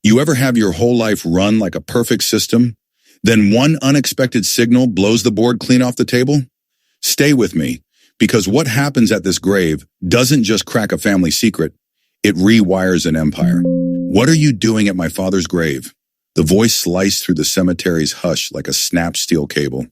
You ever have your whole life run like a perfect system? Then one unexpected signal blows the board clean off the table? Stay with me, because what happens at this grave doesn't just crack a family secret, it rewires an empire. What are you doing at my father's grave? The voice sliced through the cemetery's hush like a snapped steel cable.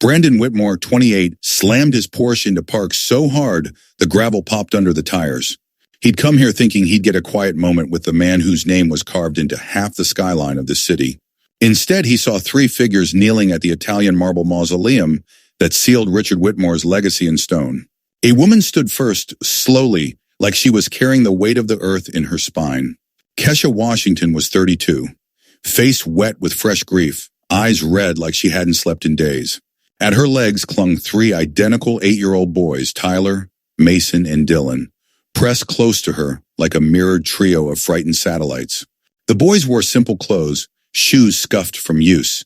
Brandon Whitmore, 28, slammed his Porsche into park so hard the gravel popped under the tires. He'd come here thinking he'd get a quiet moment with the man whose name was carved into half the skyline of the city. Instead, he saw three figures kneeling at the Italian marble mausoleum that sealed Richard Whitmore's legacy in stone. A woman stood first, slowly, like she was carrying the weight of the earth in her spine. Kesha Washington was 32, face wet with fresh grief, eyes red like she hadn't slept in days. At her legs clung three identical 8-year-old boys, Tyler, Mason, and Dylan, pressed close to her like a mirrored trio of frightened satellites. The boys wore simple clothes, shoes scuffed from use,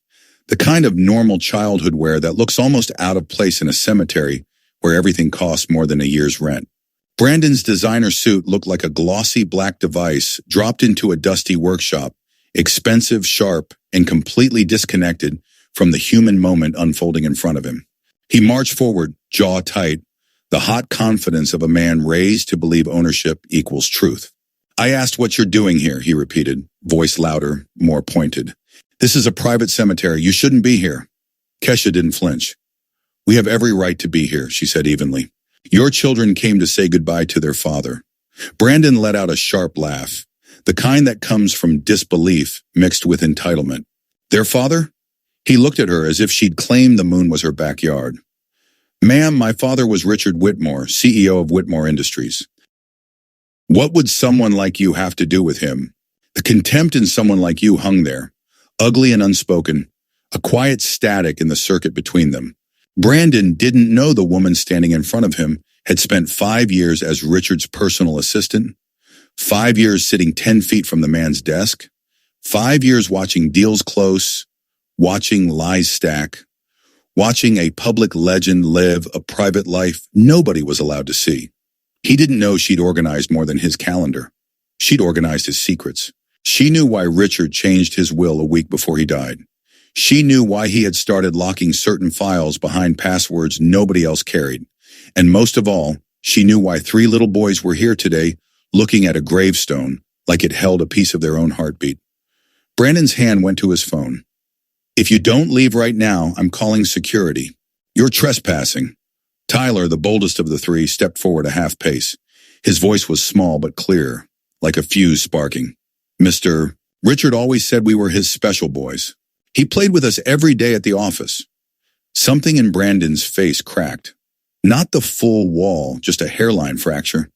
the kind of normal childhood wear that looks almost out of place in a cemetery where everything costs more than a year's rent. Brandon's designer suit looked like a glossy black device dropped into a dusty workshop, expensive, sharp, and completely disconnected from the human moment unfolding in front of him. He marched forward, jaw tight, the hot confidence of a man raised to believe ownership equals truth. I asked what you're doing here, he repeated, voice louder, more pointed. This is a private cemetery. You shouldn't be here. Kesha didn't flinch. We have every right to be here, she said evenly. Your children came to say goodbye to their father. Brandon let out a sharp laugh, the kind that comes from disbelief mixed with entitlement. Their father? He looked at her as if she'd claimed the moon was her backyard. Ma'am, my father was Richard Whitmore, CEO of Whitmore Industries. What would someone like you have to do with him? The contempt in someone like you hung there, ugly and unspoken, a quiet static in the circuit between them. Brandon didn't know the woman standing in front of him had spent 5 years as Richard's personal assistant, 5 years sitting 10 feet from the man's desk, 5 years watching deals close, watching lies stack, watching a public legend live a private life nobody was allowed to see. He didn't know she'd organized more than his calendar. She'd organized his secrets. She knew why Richard changed his will a week before he died. She knew why he had started locking certain files behind passwords nobody else carried. And most of all, she knew why 3 little boys were here today looking at a gravestone like it held a piece of their own heartbeat. Brandon's hand went to his phone. If you don't leave right now, I'm calling security. You're trespassing. Tyler, the boldest of the 3, stepped forward a half pace. His voice was small but clear, like a fuse sparking. Mr. Richard always said we were his special boys. He played with us every day at the office. Something in Brandon's face cracked. Not the full wall, just a hairline fracture.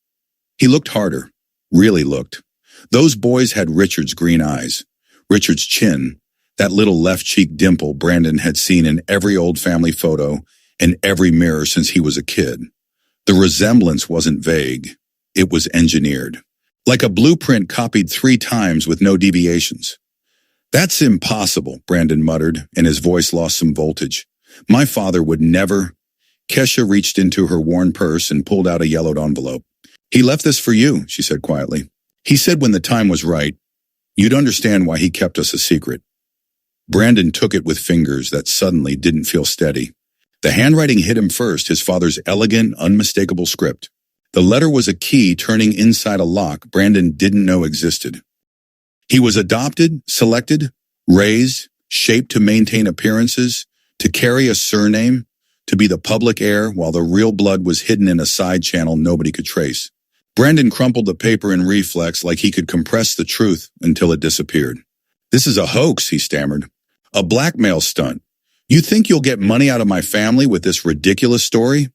He looked harder, really looked. Those boys had Richard's green eyes, Richard's chin, that little left cheek dimple Brandon had seen in every old family photo and every mirror since he was a kid. The resemblance wasn't vague. It was engineered. Like a blueprint copied 3 times with no deviations. That's impossible, Brandon muttered, and his voice lost some voltage. My father would never. Kesha reached into her worn purse and pulled out a yellowed envelope. He left this for you, she said quietly. He said when the time was right, you'd understand why he kept us a secret. Brandon took it with fingers that suddenly didn't feel steady. The handwriting hit him first, his father's elegant, unmistakable script. The letter was a key turning inside a lock Brandon didn't know existed. He was adopted, selected, raised, shaped to maintain appearances, to carry a surname, to be the public heir while the real blood was hidden in a side channel nobody could trace. Brandon crumpled the paper in reflex like he could compress the truth until it disappeared. This is a hoax, he stammered. A blackmail stunt. You think you'll get money out of my family with this ridiculous story?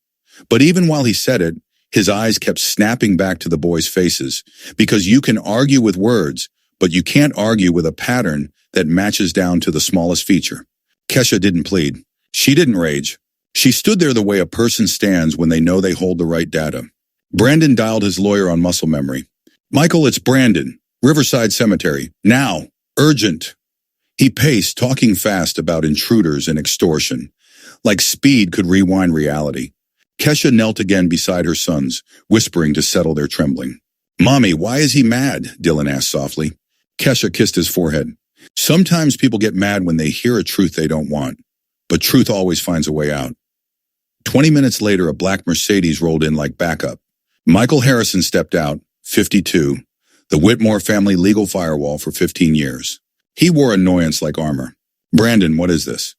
But even while he said it, his eyes kept snapping back to the boys' faces, because you can argue with words, but you can't argue with a pattern that matches down to the smallest feature. Kesha didn't plead. She didn't rage. She stood there the way a person stands when they know they hold the right data. Brandon dialed his lawyer on muscle memory. Michael, it's Brandon. Riverside Cemetery. Now. Urgent. He paced, talking fast about intruders and extortion, like speed could rewind reality. Kesha knelt again beside her sons, whispering to settle their trembling. Mommy, why is he mad? Dylan asked softly. Kesha kissed his forehead. Sometimes people get mad when they hear a truth they don't want, but truth always finds a way out. 20 minutes later, a black Mercedes rolled in like backup. Michael Harrison stepped out, 52, the Whitmore family legal firewall for 15 years. He wore annoyance like armor. Brandon, what is this?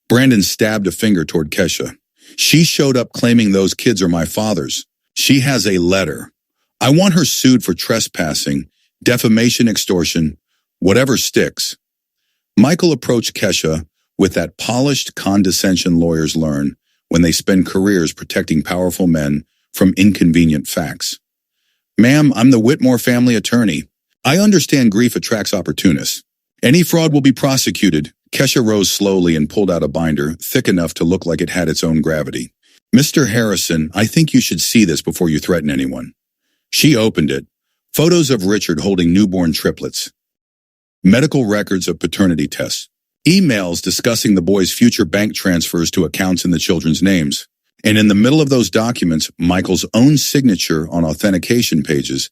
Brandon stabbed a finger toward Kesha. She showed up claiming those kids are my father's. She has a letter. I want her sued for trespassing, defamation, extortion, whatever sticks. Michael approached Kesha with that polished condescension lawyers learn when they spend careers protecting powerful men from inconvenient facts. Ma'am, I'm the Whitmore family attorney. I understand grief attracts opportunists. Any fraud will be prosecuted. Kesha rose slowly and pulled out a binder, thick enough to look like it had its own gravity. Mr. Harrison, I think you should see this before you threaten anyone. She opened it. Photos of Richard holding newborn triplets. Medical records of paternity tests. Emails discussing the boy's future bank transfers to accounts in the children's names. And in the middle of those documents, Michael's own signature on authentication pages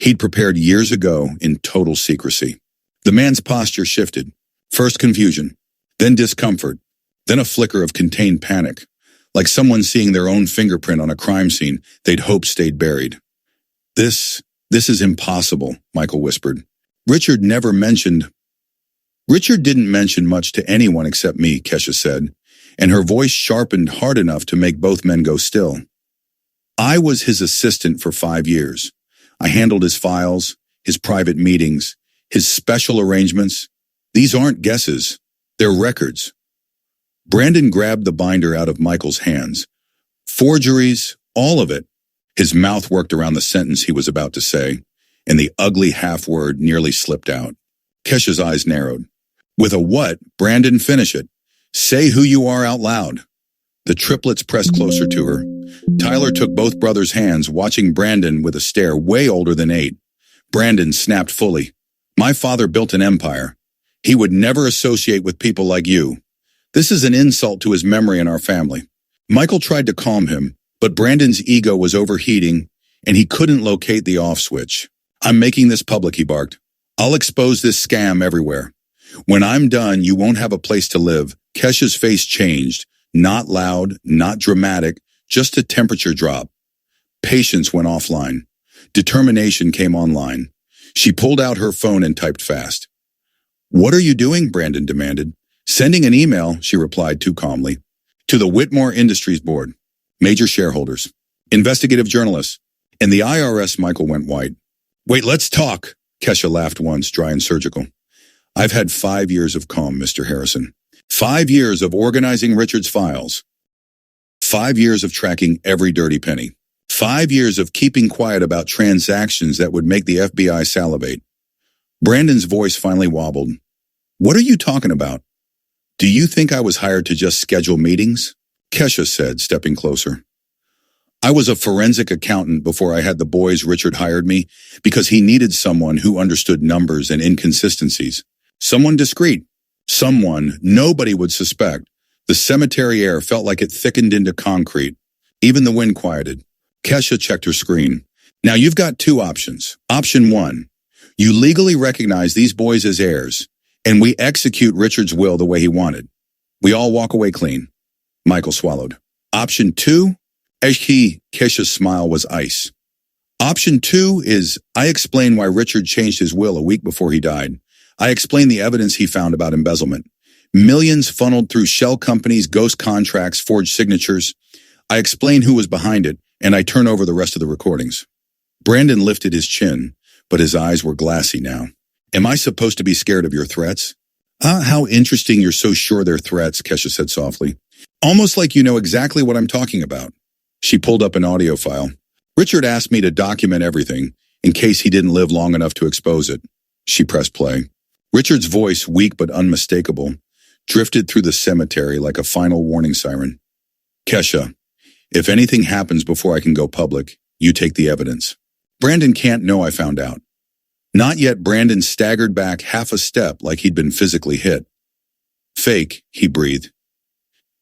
he'd prepared years ago in total secrecy. The man's posture shifted. First confusion, then discomfort, then a flicker of contained panic, like someone seeing their own fingerprint on a crime scene they'd hoped stayed buried. This is impossible, Michael whispered. Richard didn't mention much to anyone except me, Kesha said, and her voice sharpened hard enough to make both men go still. I was his assistant for 5 years. I handled his files, his private meetings, his special arrangements. These aren't guesses. They're records. Brandon grabbed the binder out of Michael's hands. Forgeries, all of it. His mouth worked around the sentence he was about to say, and the ugly half-word nearly slipped out. Kesha's eyes narrowed. With a what? Brandon, finish it. Say who you are out loud. The triplets pressed closer to her. Tyler took both brothers' hands, watching Brandon with a stare way older than 8. Brandon snapped fully. My father built an empire. He would never associate with people like you. This is an insult to his memory and our family. Michael tried to calm him, but Brandon's ego was overheating, and he couldn't locate the off switch. I'm making this public, he barked. I'll expose this scam everywhere. When I'm done, you won't have a place to live. Kesha's face changed, not loud, not dramatic, just a temperature drop. Patience went offline. Determination came online. She pulled out her phone and typed fast. What are you doing? Brandon demanded. Sending an email, she replied too calmly. To the Whitmore Industries Board, major shareholders, investigative journalists, and the IRS. Michael went white. Wait, let's talk. Kesha laughed once, dry and surgical. I've had 5 years of calm, Mr. Harrison. 5 years of organizing Richard's files. 5 years of tracking every dirty penny. 5 years of keeping quiet about transactions that would make the FBI salivate. Brandon's voice finally wobbled. What are you talking about? Do you think I was hired to just schedule meetings? Kesha said, stepping closer. I was a forensic accountant before I had the boys. Richard hired me because he needed someone who understood numbers and inconsistencies. Someone discreet. Someone nobody would suspect. The cemetery air felt like it thickened into concrete. Even the wind quieted. Kesha checked her screen. Now you've got 2 options. Option 1. You legally recognize these boys as heirs, and we execute Richard's will the way he wanted. We all walk away clean. Michael swallowed. Option 2? Kesha's smile was ice. Option 2 is, I explain why Richard changed his will a week before he died. I explain the evidence he found about embezzlement. Millions funneled through shell companies, ghost contracts, forged signatures. I explain who was behind it, and I turn over the rest of the recordings. Brandon lifted his chin, but his eyes were glassy now. Am I supposed to be scared of your threats? How interesting you're so sure they're threats, Kesha said softly. Almost like you know exactly what I'm talking about. She pulled up an audio file. Richard asked me to document everything, in case he didn't live long enough to expose it. She pressed play. Richard's voice, weak but unmistakable, drifted through the cemetery like a final warning siren. Kesha, if anything happens before I can go public, you take the evidence. Brandon can't know I found out. Not yet. Brandon staggered back half a step like he'd been physically hit. Fake, he breathed.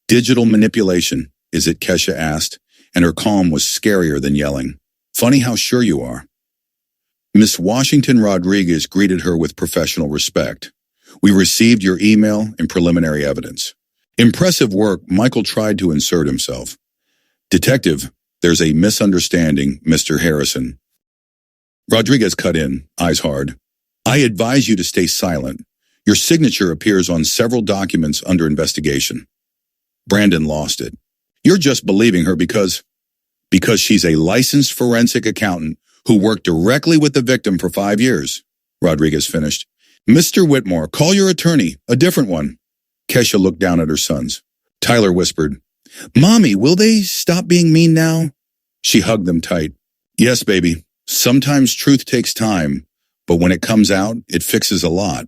Digital manipulation, is it? Kesha asked, and her calm was scarier than yelling. Funny how sure you are. Miss Washington Rodriguez greeted her with professional respect. We received your email and preliminary evidence. Impressive work. Michael tried to insert himself. Detective, there's a misunderstanding, Mr. Harrison. Rodriguez cut in, eyes hard. I advise you to stay silent. Your signature appears on several documents under investigation. Brandon lost it. You're just believing her because she's a licensed forensic accountant who worked directly with the victim for 5 years, Rodriguez finished. Mr. Whitmore, call your attorney, a different one. Kesha looked down at her sons. Tyler whispered, Mommy, will they stop being mean now? She hugged them tight. Yes, baby. Sometimes truth takes time, but when it comes out, it fixes a lot.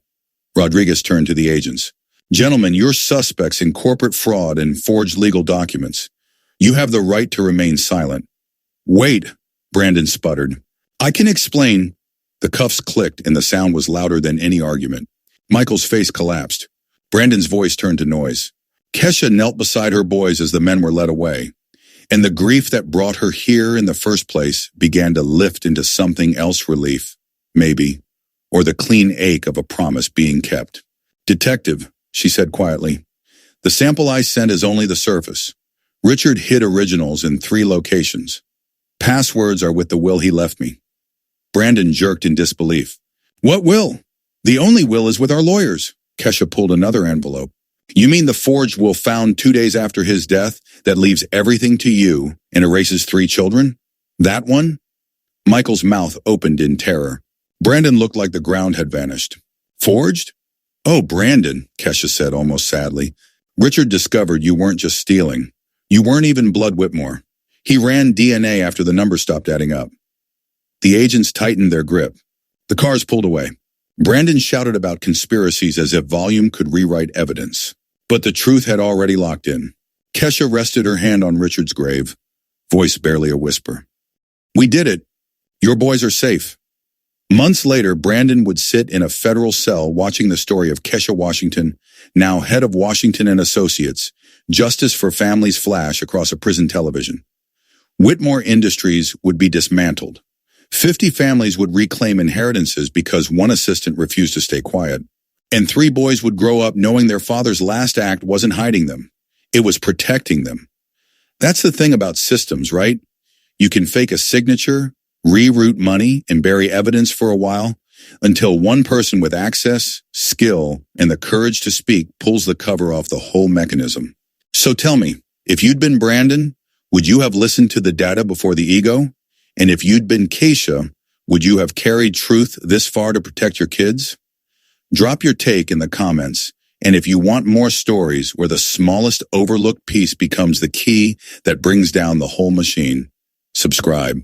Rodriguez turned to the agents. Gentlemen, you're suspects in corporate fraud and forged legal documents. You have the right to remain silent. Wait, Brandon sputtered. I can explain. The cuffs clicked and the sound was louder than any argument. Michael's face collapsed. Brandon's voice turned to noise. Kesha knelt beside her boys as the men were led away, and the grief that brought her here in the first place began to lift into something else, relief, maybe, or the clean ache of a promise being kept. Detective, she said quietly, the sample I sent is only the surface. Richard hid originals in 3 locations. Passwords are with the will he left me. Brandon jerked in disbelief. What will? The only will is with our lawyers. Kesha pulled another envelope. You mean the forged will found 2 days after his death that leaves everything to you and erases 3 children? That one? Michael's mouth opened in terror. Brandon looked like the ground had vanished. Forged? Oh, Brandon, Kesha said almost sadly. Richard discovered you weren't just stealing. You weren't even Blood Whitmore. He ran DNA after the numbers stopped adding up. The agents tightened their grip. The cars pulled away. Brandon shouted about conspiracies as if volume could rewrite evidence. But the truth had already locked in. Kesha rested her hand on Richard's grave, voice barely a whisper. We did it. Your boys are safe. Months later, Brandon would sit in a federal cell watching the story of Kesha Washington, now head of Washington and Associates, Justice for Families flash across a prison television. Whitmore Industries would be dismantled. 50 families would reclaim inheritances because one assistant refused to stay quiet. And 3 boys would grow up knowing their father's last act wasn't hiding them. It was protecting them. That's the thing about systems, right? You can fake a signature, reroute money, and bury evidence for a while until one person with access, skill, and the courage to speak pulls the cover off the whole mechanism. So tell me, if you'd been Brandon, would you have listened to the data before the ego? And if you'd been Kesha, would you have carried truth this far to protect your kids? Drop your take in the comments. And if you want more stories where the smallest overlooked piece becomes the key that brings down the whole machine, subscribe.